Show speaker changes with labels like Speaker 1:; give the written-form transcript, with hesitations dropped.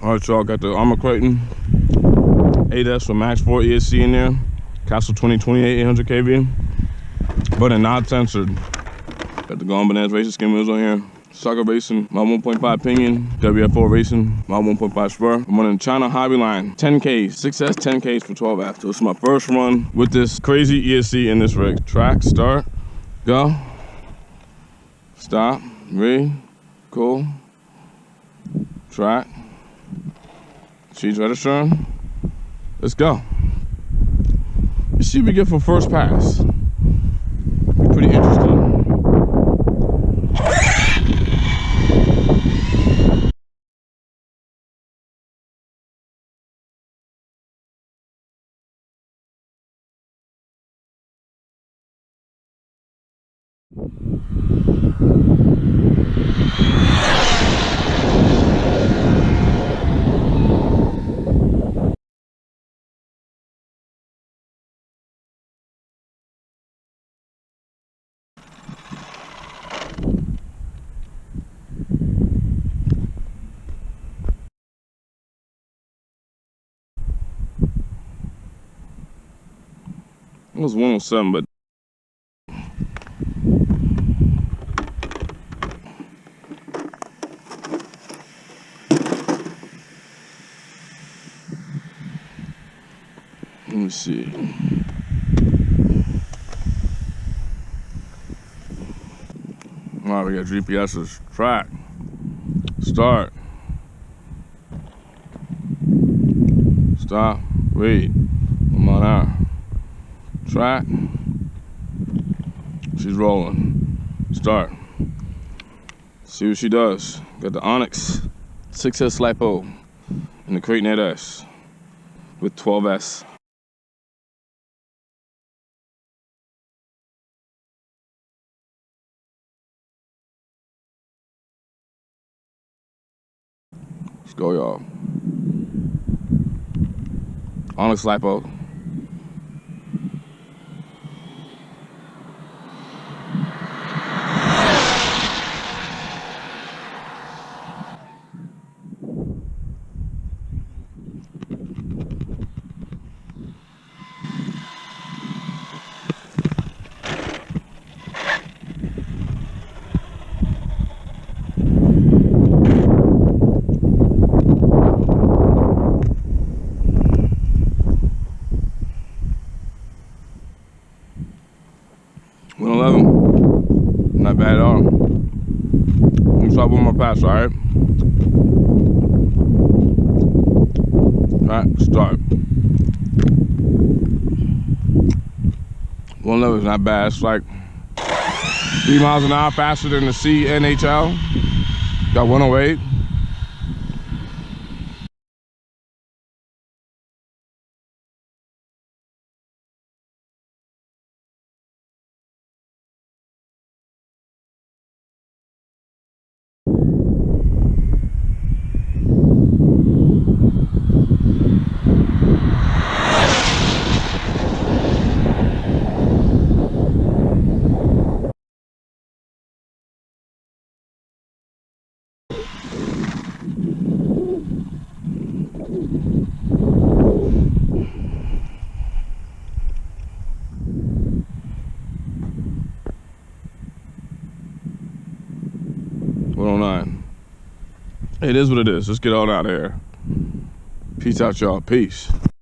Speaker 1: All right, y'all, got the Arrma Kraton 8S with Max4 ESC in there. Castle 2028 800 kV. But not censored. Got the Gone Bananas Racing skin wheels on here. Sucker Racing, my 1.5 pinion. WF4 Racing, my 1.5 spur. I'm running China Hobby Line, 10Ks, 6S 10Ks for 12F. So it's my first run with this crazy ESC in this rig. Track, start, go, stop, ready, cool, track, she's registering. Let's go. Let's see what we get for first pass. Be pretty interesting. It was 107, but let me see. All right, we got GPS's track, start, stop, wait, 1 mile an hour. Track, she's rolling, start, see what she does. Got the ONYX 6S Lipo and the Kraton 8S with 12S. Let's go, y'all. ONYX Lipo. Not bad at all. Let me try one more pass, all right? All right, start. 111 is not bad. It's like 3 miles an hour faster than the CNHL. Got 108. It is what it is. Let's get on out of here. Peace out, y'all. Peace.